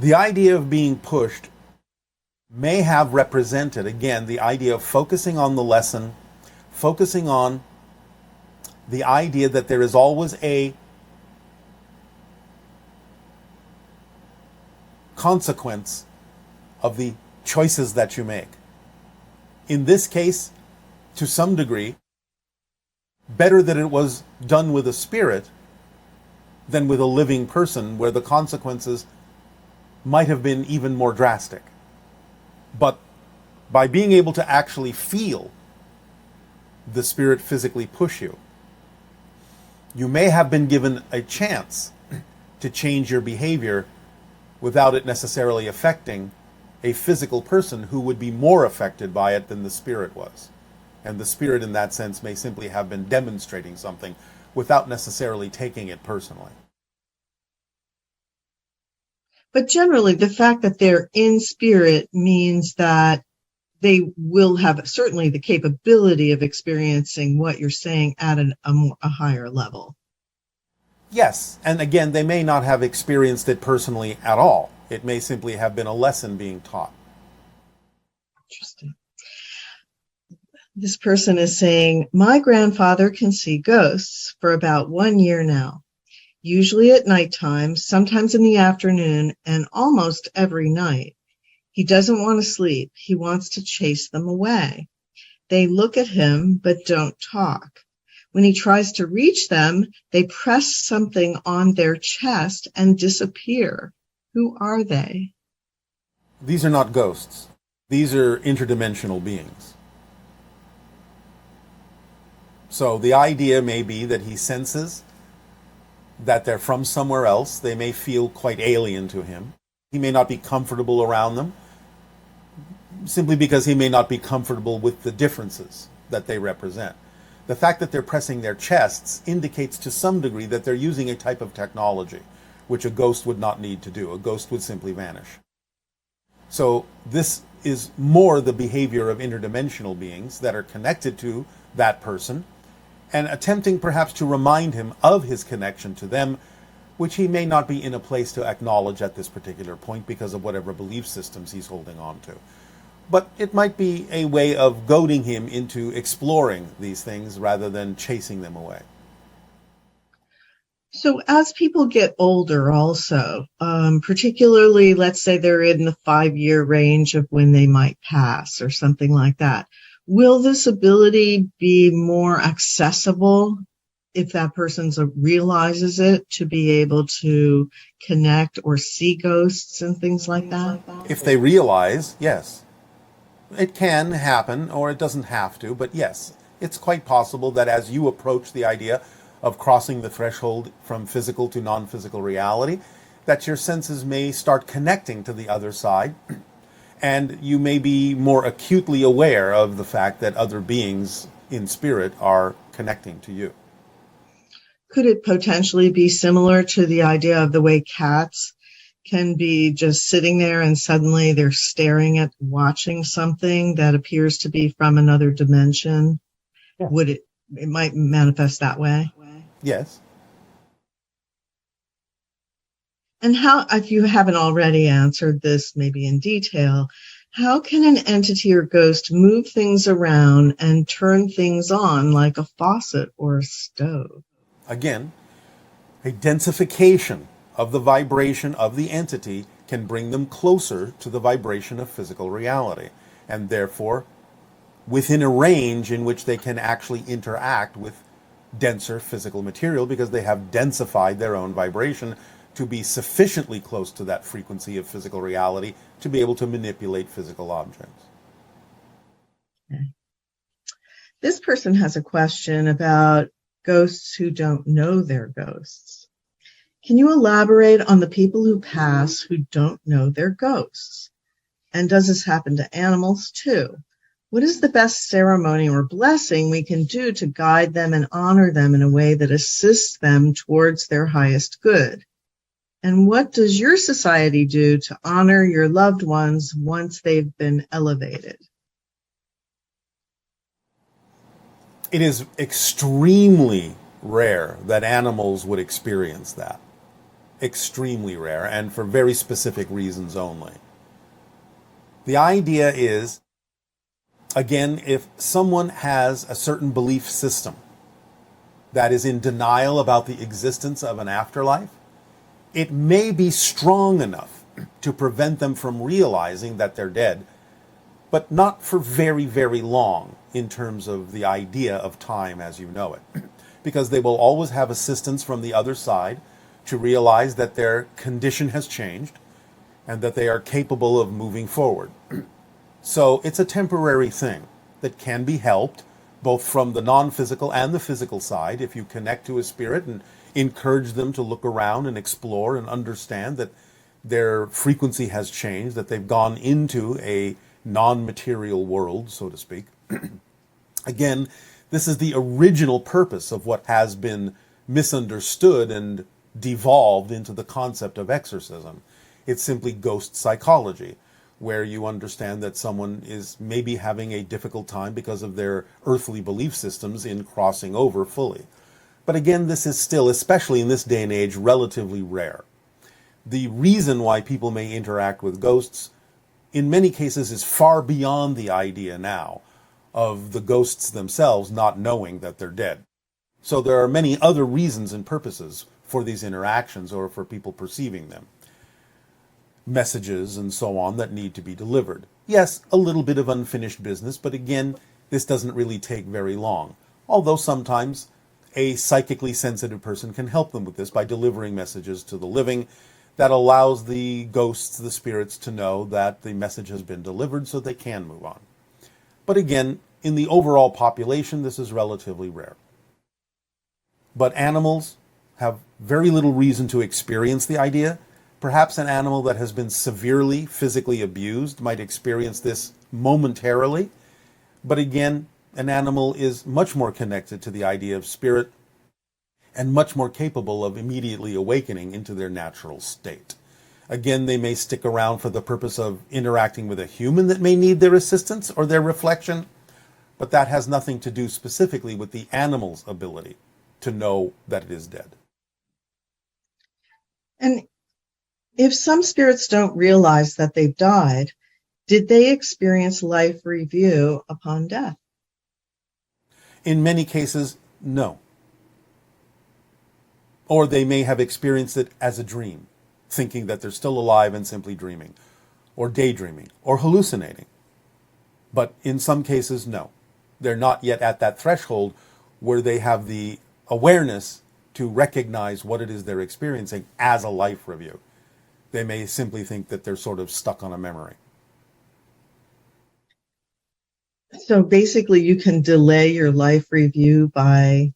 The idea of being pushed may have represented, again, the idea of focusing on the lesson, focusing on the idea that there is always a consequence of the choices that you make. In this case, to some degree, better that it was done with a spirit than with a living person, where the consequences might have been even more drastic. But by being able to actually feel the spirit physically push you, you may have been given a chance to change your behavior without it necessarily affecting a physical person who would be more affected by it than the spirit was. And the spirit, in that sense, may simply have been demonstrating something without necessarily taking it personally. But generally, the fact that they're in spirit means that they will have certainly the capability of experiencing what you're saying at a higher level. Yes, and again, they may not have experienced it personally at all. It may simply have been a lesson being taught. Interesting. This person is saying, my grandfather can see ghosts for about 1 year now, usually at nighttime, sometimes in the afternoon, and almost every night. He doesn't want to sleep. He wants to chase them away. They look at him, but don't talk. When he tries to reach them, they press something on their chest and disappear. Who are they? These are not ghosts. These are interdimensional beings. So the idea may be that he senses that they're from somewhere else. They may feel quite alien to him. He may not be comfortable around them, simply because he may not be comfortable with the differences that they represent. The fact that they're pressing their chests indicates to some degree that they're using a type of technology, which a ghost would not need to do. A ghost would simply vanish. So this is more the behavior of interdimensional beings that are connected to that person, and attempting perhaps to remind him of his connection to them, which he may not be in a place to acknowledge at this particular point because of whatever belief systems he's holding on to. But it might be a way of goading him into exploring these things rather than chasing them away. So as people get older also, particularly, let's say they're in the 5-year range of when they might pass or something like that, will this ability be more accessible if that person realizes it, to be able to connect or see ghosts and things like that? If they realize, yes. It can happen, or it doesn't have to, but yes, it's quite possible that as you approach the idea of crossing the threshold from physical to non-physical reality, that your senses may start connecting to the other side, and you may be more acutely aware of the fact that other beings in spirit are connecting to you. Could it potentially be similar to the idea of the way cats can be just sitting there and suddenly they're staring at watching something that appears to be from another dimension? Yeah. Would it might manifest that way? Yes. And how, if you haven't already answered this maybe in detail, how can an entity or ghost move things around and turn things on like a faucet or a stove? Again, a densification of the vibration of the entity can bring them closer to the vibration of physical reality, and therefore within a range in which they can actually interact with denser physical material, because they have densified their own vibration to be sufficiently close to that frequency of physical reality to be able to manipulate physical objects. Okay. This person has a question about ghosts who don't know they're ghosts. Can you elaborate on the people who pass who don't know they're ghosts? And does this happen to animals too? What is the best ceremony or blessing we can do to guide them and honor them in a way that assists them towards their highest good? And what does your society do to honor your loved ones once they've been elevated? It is extremely rare that animals would experience that. extremely rare and for very specific reasons only. The idea is, again, if someone has a certain belief system that is in denial about the existence of an afterlife, it may be strong enough to prevent them from realizing that they're dead, but not for very, very long in terms of the idea of time as you know it. Because they will always have assistance from the other side to realize that their condition has changed and that they are capable of moving forward. So it's a temporary thing that can be helped both from the non-physical and the physical side if you connect to a spirit and encourage them to look around and explore and understand that their frequency has changed, that they've gone into a non-material world, so to speak. Again, this is the original purpose of what has been misunderstood and devolved into the concept of exorcism. It's simply ghost psychology, where you understand that someone is maybe having a difficult time because of their earthly belief systems in crossing over fully. But again, this is still, especially in this day and age, relatively rare. The reason why people may interact with ghosts, in many cases, is far beyond the idea now of the ghosts themselves not knowing that they're dead. So there are many other reasons and purposes for these interactions or for people perceiving them. Messages and so on that need to be delivered. Yes, a little bit of unfinished business, but again, this doesn't really take very long. Although sometimes a psychically sensitive person can help them with this by delivering messages to the living that allows the ghosts, the spirits, to know that the message has been delivered so they can move on. But again, in the overall population, this is relatively rare. But animals have very little reason to experience the idea. Perhaps an animal that has been severely physically abused might experience this momentarily. But again, an animal is much more connected to the idea of spirit and much more capable of immediately awakening into their natural state. Again, they may stick around for the purpose of interacting with a human that may need their assistance or their reflection, but that has nothing to do specifically with the animal's ability to know that it is dead. And if some spirits don't realize that they've died, did they experience life review upon death? In many cases, no. Or they may have experienced it as a dream, thinking that they're still alive and simply dreaming, or daydreaming, or hallucinating. But in some cases, no. They're not yet at that threshold where they have the awareness to recognize what it is they're experiencing as a life review. They may simply think that they're sort of stuck on a memory. So basically, you can delay your life review by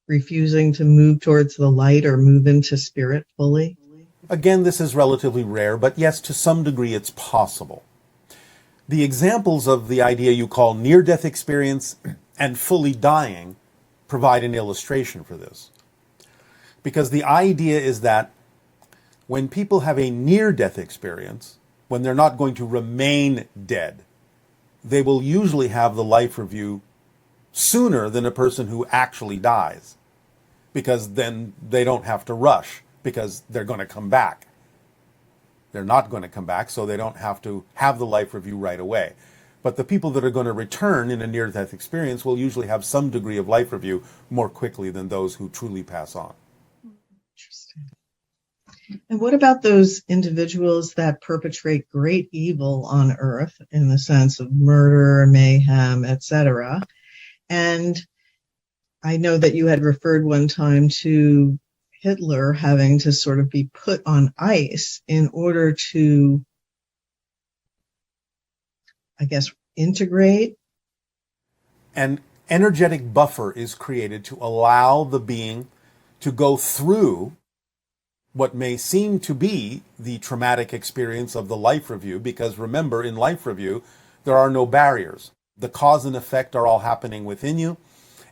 refusing to move towards the light or move into spirit fully? Again, this is relatively rare, but yes, to some degree it's possible. The examples of the idea you call near-death experience and fully dying provide an illustration for this. Because the idea is that when people have a near-death experience, when they're not going to remain dead, they will usually have the life review sooner than a person who actually dies, because then they don't have to rush, because they're going to come back. They're not going to come back, so they don't have to have the life review right away. But the people that are going to return in a near-death experience will usually have some degree of life review more quickly than those who truly pass on. Interesting. And what about those individuals that perpetrate great evil on earth in the sense of murder, mayhem, etc.? And I know that you had referred one time to Hitler having to sort of be put on ice in order to, I guess, integrate. An energetic buffer is created to allow the being to go through what may seem to be the traumatic experience of the life review, because remember, in life review, there are no barriers. The cause and effect are all happening within you,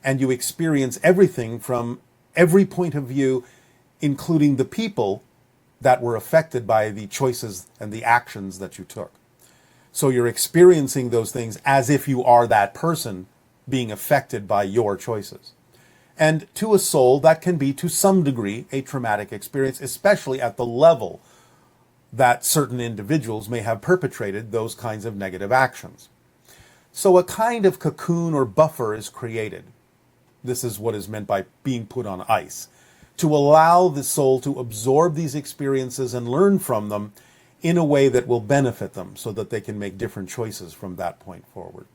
and you experience everything from every point of view, including the people that were affected by the choices and the actions that you took. So you're experiencing those things as if you are that person being affected by your choices. And to a soul, that can be to some degree a traumatic experience, especially at the level that certain individuals may have perpetrated those kinds of negative actions. So a kind of cocoon or buffer is created. This is what is meant by being put on ice, to allow the soul to absorb these experiences and learn from them in a way that will benefit them so that they can make different choices from that point forward.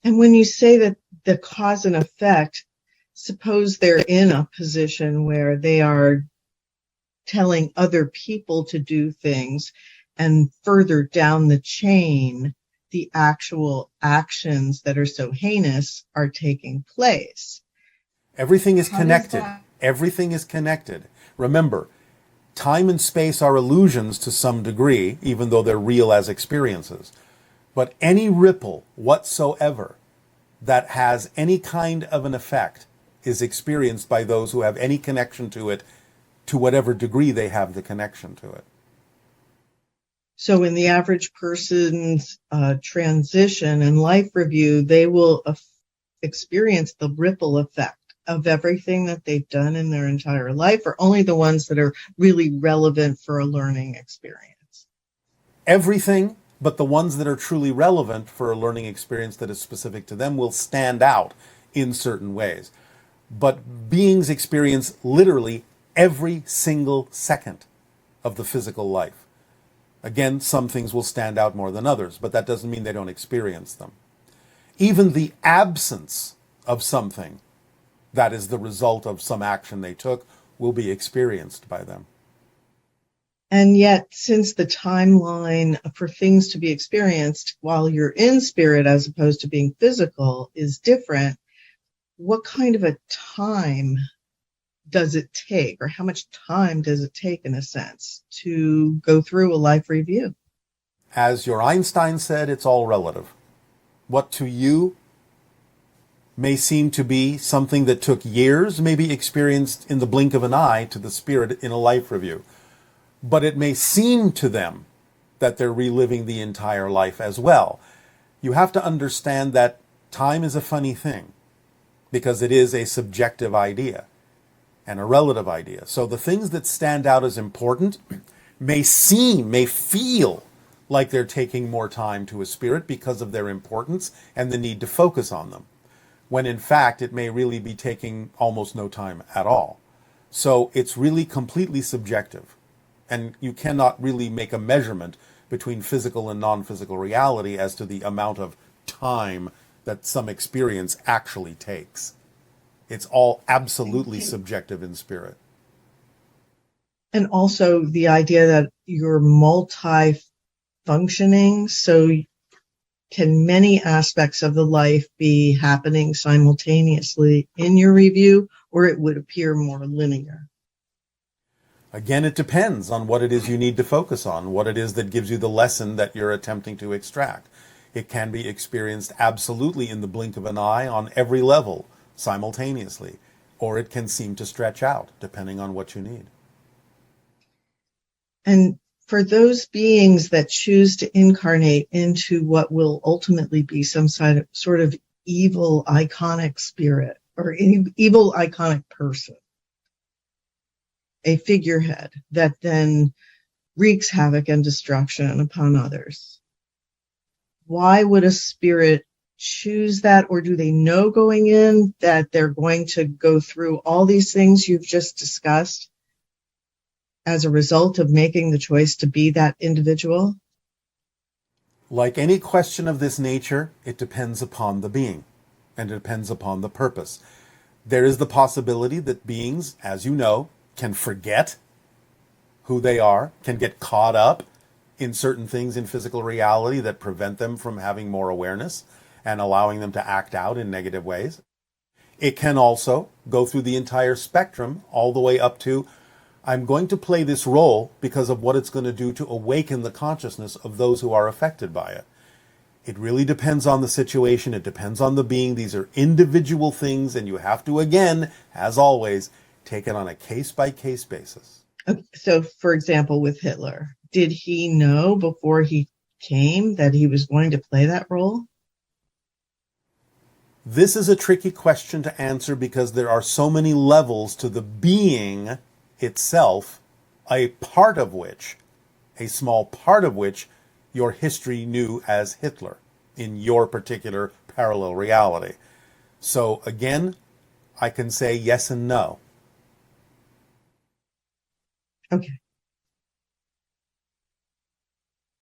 And when you say that the cause and effect, suppose they're in a position where they are telling other people to do things, and further down the chain, the actual actions that are so heinous are taking place. Everything is connected. Everything is connected. Remember, time and space are illusions to some degree, even though they're real as experiences. But any ripple whatsoever that has any kind of an effect is experienced by those who have any connection to it, to whatever degree they have the connection to it. So in the average person's transition and life review, they will experience the ripple effect of everything that they've done in their entire life, or only the ones that are really relevant for a learning experience? Everything, but the ones that are truly relevant for a learning experience that is specific to them will stand out in certain ways. But beings experience literally every single second of the physical life. Again, some things will stand out more than others, but that doesn't mean they don't experience them. Even the absence of something that is the result of some action they took will be experienced by them. And yet, since the timeline for things to be experienced while you're in spirit as opposed to being physical is different, what kind of a time does it take, or how much time does it take, in a sense, to go through a life review? As your Einstein said, it's all relative. What to you may seem to be something that took years, may be experienced in the blink of an eye to the spirit in a life review. But it may seem to them that they're reliving the entire life as well. You have to understand that time is a funny thing, because it is a subjective idea and a relative idea. So the things that stand out as important may feel like they're taking more time to a spirit because of their importance and the need to focus on them, when in fact it may really be taking almost no time at all. So it's really completely subjective, and you cannot really make a measurement between physical and non-physical reality as to the amount of time that some experience actually takes. It's all absolutely subjective in spirit. And also the idea that you're multi-functioning, so can many aspects of the life be happening simultaneously in your review, or it would appear more linear? Again, it depends on what it is you need to focus on, what it is that gives you the lesson that you're attempting to extract. It can be experienced absolutely in the blink of an eye on every level simultaneously, or it can seem to stretch out depending on what you need. And for those beings that choose to incarnate into what will ultimately be some sort of evil iconic spirit, or evil iconic person, a figurehead that then wreaks havoc and destruction upon others, why would a spirit choose that? Or do they know going in that they're going to go through all these things you've just discussed as a result of making the choice to be that individual? Like any question of this nature, it depends upon the being, and it depends upon the purpose. There is the possibility that beings, as you know, can forget who they are, can get caught up in certain things in physical reality that prevent them from having more awareness and allowing them to act out in negative ways. It can also go through the entire spectrum, all the way up to, I'm going to play this role because of what it's going to do to awaken the consciousness of those who are affected by it. It really depends on the situation. It depends on the being. These are individual things, and you have to, again, as always, take it on a case-by-case basis. So, for example, with Hitler, did he know before he came that he was going to play that role? This is a tricky question to answer because there are so many levels to the being itself, a part of which, a small part of which, your history knew as Hitler in your particular parallel reality. So again, I can say yes and no. Okay.